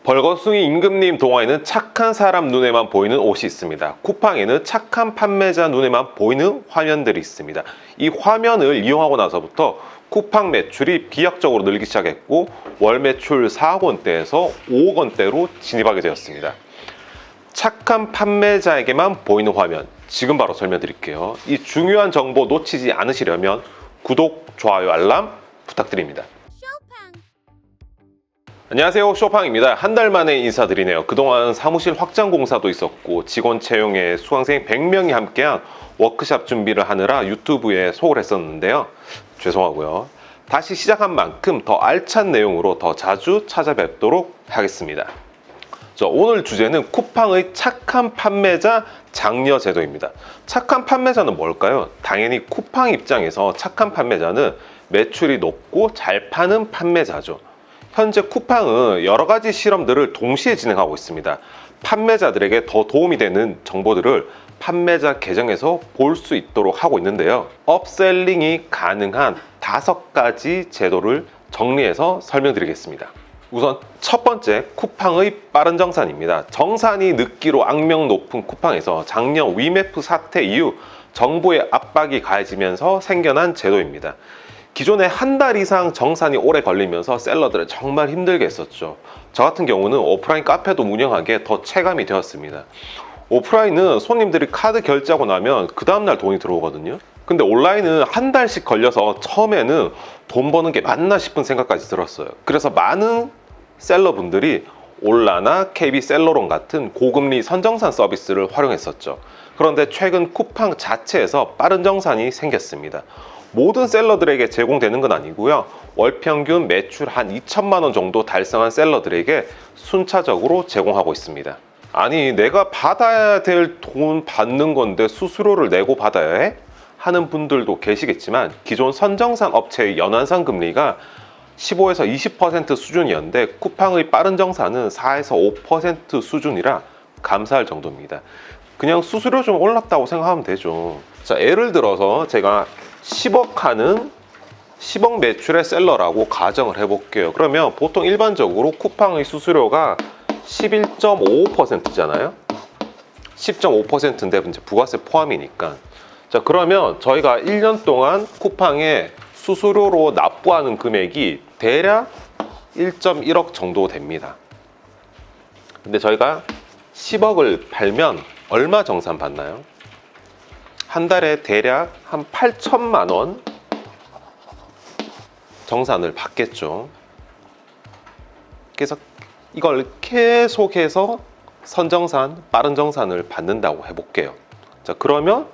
벌거숭이 임금님 동화에는 착한 사람 눈에만 보이는 옷이 있습니다. 쿠팡에는 착한 판매자 눈에만 보이는 화면들이 있습니다. 이 화면을 이용하고 나서부터 쿠팡 매출이 비약적으로 늘기 시작했고 월 매출 4억 원대에서 5억 원대로 진입하게 되었습니다. 착한 판매자에게만 보이는 화면, 지금 바로 설명드릴게요. 이 중요한 정보 놓치지 않으시려면 구독, 좋아요, 알람 부탁드립니다. 안녕하세요, 쇼팡입니다. 한 달 만에 인사드리네요. 그동안 사무실 확장 공사도 있었고 직원 채용에 수강생 100명이 함께한 워크샵 준비를 하느라 유튜브에 소홀했었는데요. 죄송하고요. 다시 시작한 만큼 더 알찬 내용으로 더 자주 찾아뵙도록 하겠습니다. 오늘 주제는 쿠팡의 착한 판매자 장려 제도입니다. 착한 판매자는 뭘까요? 당연히 쿠팡 입장에서 착한 판매자는 매출이 높고 잘 파는 판매자죠. 현재 쿠팡은 여러 가지 실험들을 동시에 진행하고 있습니다. 판매자들에게 더 도움이 되는 정보들을 판매자 계정에서 볼 수 있도록 하고 있는데요. 업셀링이 가능한 5가지 제도를 정리해서 설명드리겠습니다. 우선 첫 번째, 쿠팡의 빠른 정산입니다. 정산이 늦기로 악명 높은 쿠팡에서 작년 위메프 사태 이후 정부의 압박이 가해지면서 생겨난 제도입니다. 기존에 한 달 이상 정산이 오래 걸리면서 셀러들을 정말 힘들게 했었죠. 저 같은 경우는 오프라인 카페도 운영하기에 더 체감이 되었습니다. 오프라인은 손님들이 카드 결제하고 나면 그 다음날 돈이 들어오거든요. 근데 온라인은 한 달씩 걸려서 처음에는 돈 버는 게 맞나 싶은 생각까지 들었어요. 그래서 많은 셀러분들이 올라나 KB셀러론 같은 고금리 선정산 서비스를 활용했었죠. 그런데 최근 쿠팡 자체에서 빠른 정산이 생겼습니다. 모든 셀러들에게 제공되는 건 아니고요. 월 평균 매출 한 2천만 원 정도 달성한 셀러들에게 순차적으로 제공하고 있습니다. 아니, 내가 받아야 될 돈 받는 건데 수수료를 내고 받아야 해? 하는 분들도 계시겠지만 기존 선정산 업체의 연환상 금리가 15에서 20% 수준이었는데 쿠팡의 빠른 정산은 4에서 5% 수준이라 감사할 정도입니다. 그냥 수수료 좀 올랐다고 생각하면 되죠. 자, 예를 들어서 제가 10억 하는 10억 매출의 셀러라고 가정을 해볼게요. 그러면 보통 일반적으로 쿠팡의 수수료가 11.55%잖아요. 10.5%인데 이제 부가세 포함이니까. 자, 그러면 저희가 1년 동안 쿠팡에 수수료로 납부하는 금액이 대략 1.1억 정도 됩니다. 근데 저희가 10억을 팔면 얼마 정산 받나요? 한 달에 대략 한 8천만 원 정산을 받겠죠. 그래서 이걸 계속해서 선정산, 빠른 정산을 받는다고 해볼게요. 자, 그러면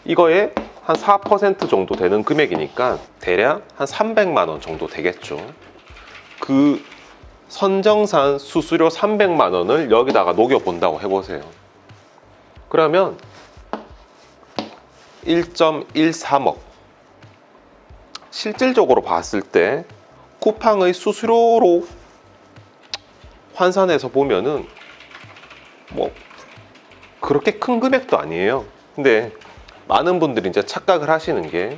이거에 한 4% 정도 되는 금액이니까 대략 한 300만 원 정도 되겠죠. 그 선정산 수수료 300만 원을 여기다가 녹여본다고 해보세요. 그러면 1.13억. 실질적으로 봤을 때 쿠팡의 수수료로 환산해서 보면은 뭐 그렇게 큰 금액도 아니에요. 근데 많은 분들이 이제 착각을 하시는 게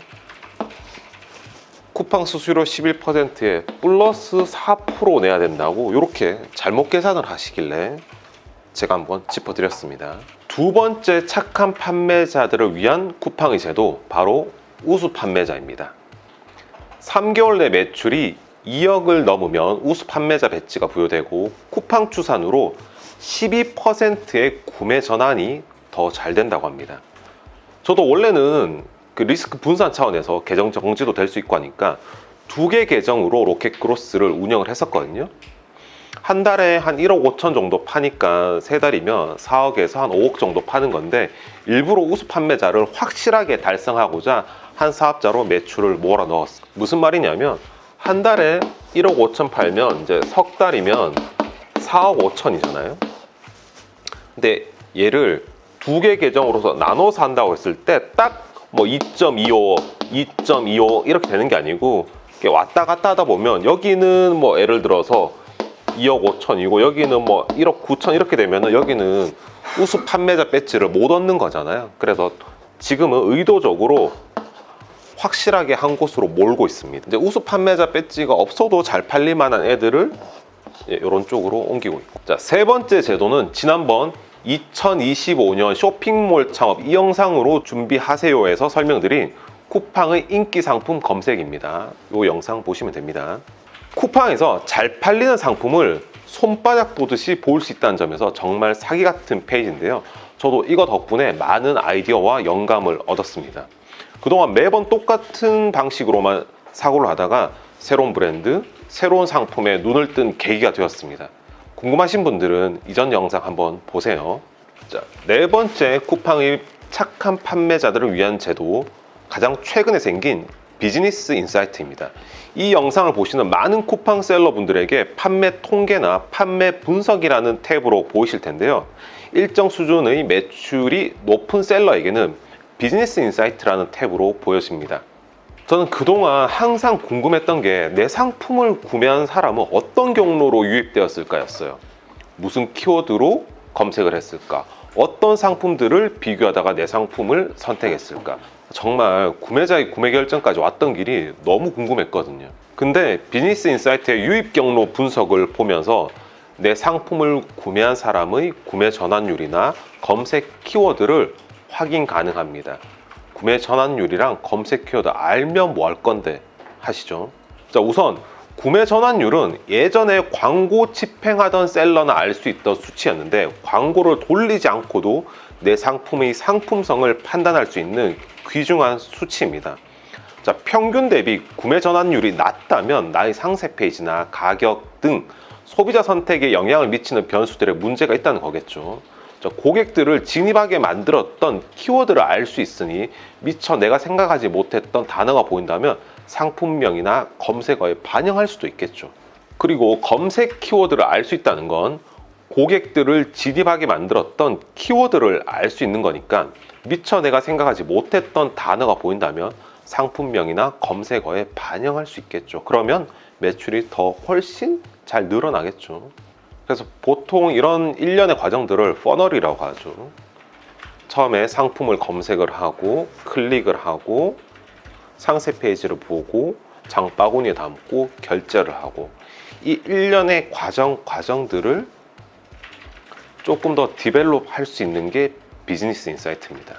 쿠팡 수수료 11%에 플러스 4% 내야 된다고 이렇게 잘못 계산을 하시길래 제가 한번 짚어드렸습니다. 두 번째 착한 판매자들을 위한 쿠팡의 제도, 바로 우수 판매자입니다. 3개월 내 매출이 2억을 넘으면 우수 판매자 배지가 부여되고 쿠팡 추산으로 12%의 구매 전환이 더 잘 된다고 합니다. 저도 원래는 그 리스크 분산 차원에서 계정 정지도 될 수 있고 하니까 2개 계정으로 로켓크로스를 운영을 했었거든요. 한 달에 한 1억 5천 정도 파니까 3달이면 4억에서 한 5억 정도 파는 건데 일부러 우수 판매자를 확실하게 달성하고자 한 사업자로 매출을 몰아 넣었어요. 무슨 말이냐면 한 달에 1억 5천 팔면 이제 석 달이면 4억 5천이잖아요. 근데 얘를 2개 계정으로서 나눠서 한다고 했을 때 딱 뭐 2.25억, 2.25억 이렇게 되는 게 아니고 왔다 갔다 하다 보면 여기는 뭐 예를 들어서 2억 5천이고 여기는 뭐 1억 9천 이렇게 되면은 여기는 우수 판매자 배지를 못 얻는 거잖아요. 그래서 지금은 의도적으로 확실하게 한 곳으로 몰고 있습니다. 이제 우수 판매자 배지가 없어도 잘 팔릴 만한 애들을 이런 쪽으로 옮기고 있고. 자, 세 번째 제도는 지난번 2025년 쇼핑몰 창업 이 영상으로 준비하세요에서 설명드린 쿠팡의 인기 상품 검색입니다. 이 영상 보시면 됩니다. 쿠팡에서 잘 팔리는 상품을 손바닥 보듯이 볼 수 있다는 점에서 정말 사기 같은 페이지인데요. 저도 이거 덕분에 많은 아이디어와 영감을 얻었습니다. 그동안 매번 똑같은 방식으로만 사고를 하다가 새로운 브랜드, 새로운 상품에 눈을 뜬 계기가 되었습니다. 궁금하신 분들은 이전 영상 한번 보세요. 자, 네 번째, 쿠팡의 착한 판매자들을 위한 제도, 가장 최근에 생긴 비즈니스 인사이트입니다. 이 영상을 보시는 많은 쿠팡 셀러분들에게 판매 통계나 판매 분석이라는 탭으로 보이실 텐데요. 일정 수준의 매출이 높은 셀러에게는 비즈니스 인사이트라는 탭으로 보여집니다. 저는 그동안 항상 궁금했던 게 내 상품을 구매한 사람은 어떤 경로로 유입되었을까였어요. 무슨 키워드로 검색을 했을까? 어떤 상품들을 비교하다가 내 상품을 선택했을까? 정말 구매자의 구매 결정까지 왔던 길이 너무 궁금했거든요. 근데 비즈니스 인사이트의 유입 경로 분석을 보면서 내 상품을 구매한 사람의 구매 전환율이나 검색 키워드를 확인 가능합니다. 구매 전환율이랑 검색 키워드 알면 뭐 할 건데 하시죠. 자, 우선 구매 전환율은 예전에 광고 집행하던 셀러나 알 수 있던 수치였는데, 광고를 돌리지 않고도 내 상품의 상품성을 판단할 수 있는 귀중한 수치입니다. 자, 평균 대비 구매 전환율이 낮다면 나의 상세 페이지나 가격 등 소비자 선택에 영향을 미치는 변수들에 문제가 있다는 거겠죠. 자, 고객들을 진입하게 만들었던 키워드를 알 수 있으니 미처 내가 생각하지 못했던 단어가 보인다면 상품명이나 검색어에 반영할 수도 있겠죠. 그리고 검색 키워드를 알 수 있다는 건 고객들을 진입하게 만들었던 키워드를 알 수 있는 거니까 미처 내가 생각하지 못했던 단어가 보인다면 상품명이나 검색어에 반영할 수 있겠죠. 그러면 매출이 더 훨씬 잘 늘어나겠죠. 그래서 보통 이런 일련의 과정들을 퍼널이라고 하죠. 처음에 상품을 검색을 하고 클릭을 하고 상세 페이지를 보고 장바구니에 담고 결제를 하고, 이 일련의 과정들을 조금 더 디벨롭 할 수 있는 게 비즈니스 인사이트입니다.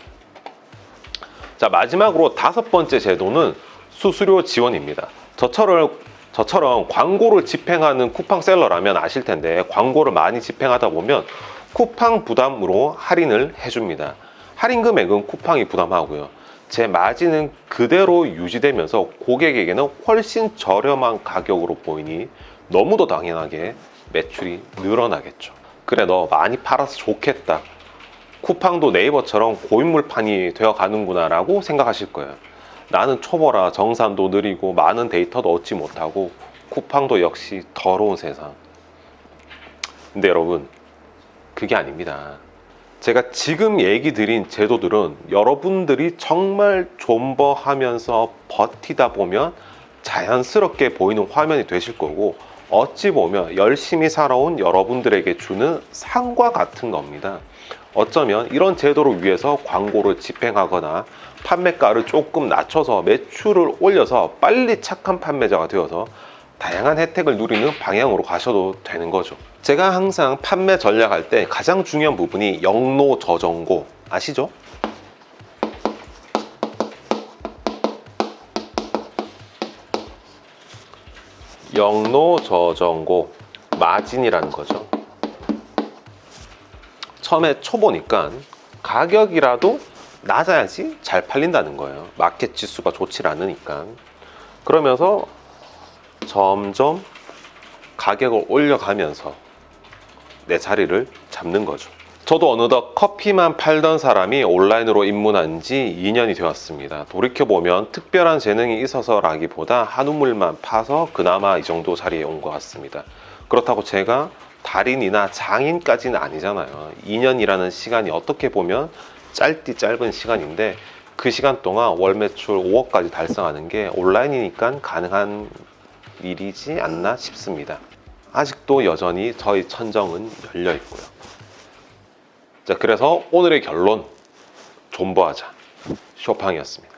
자, 마지막으로 다섯 번째 제도는 수수료 지원입니다. 저처럼 광고를 집행하는 쿠팡 셀러라면 아실 텐데, 광고를 많이 집행하다 보면 쿠팡 부담으로 할인을 해줍니다. 할인 금액은 쿠팡이 부담하고요. 제 마진은 그대로 유지되면서 고객에게는 훨씬 저렴한 가격으로 보이니 너무도 당연하게 매출이 늘어나겠죠. 그래, 너 많이 팔아서 좋겠다. 쿠팡도 네이버처럼 고인물판이 되어 가는구나 라고 생각하실 거예요. 나는 초보라 정산도 느리고 많은 데이터도 얻지 못하고 쿠팡도 역시 더러운 세상. 근데 여러분, 그게 아닙니다. 제가 지금 얘기 드린 제도들은 여러분들이 정말 존버하면서 버티다 보면 자연스럽게 보이는 화면이 되실 거고, 어찌 보면 열심히 살아온 여러분들에게 주는 상과 같은 겁니다. 어쩌면 이런 제도를 위해서 광고를 집행하거나 판매가를 조금 낮춰서 매출을 올려서 빨리 착한 판매자가 되어서 다양한 혜택을 누리는 방향으로 가셔도 되는 거죠. 제가 항상 판매 전략할 때 가장 중요한 부분이 영노 저정고 아시죠? 영노 저정고 마진이라는 거죠. 처음에 초보니까 가격이라도 낮아야지 잘 팔린다는 거예요. 마켓 지수가 좋지 않으니까. 그러면서 점점 가격을 올려가면서 내 자리를 잡는 거죠. 저도 어느덧 커피만 팔던 사람이 온라인으로 입문한 지 2년이 되었습니다. 돌이켜보면 특별한 재능이 있어서라기보다 한 우물만 파서 그나마 이 정도 자리에 온 것 같습니다. 그렇다고 제가 달인이나 장인까지는 아니잖아요. 2년이라는 시간이 어떻게 보면 짧은 시간인데, 그 시간 동안 월 매출 5억까지 달성하는 게 온라인이니까 가능한 일이지 않나 싶습니다. 아직도 여전히 저희 천정은 열려 있고요. 자, 그래서 오늘의 결론, 존버하자. 쇼팡이었습니다.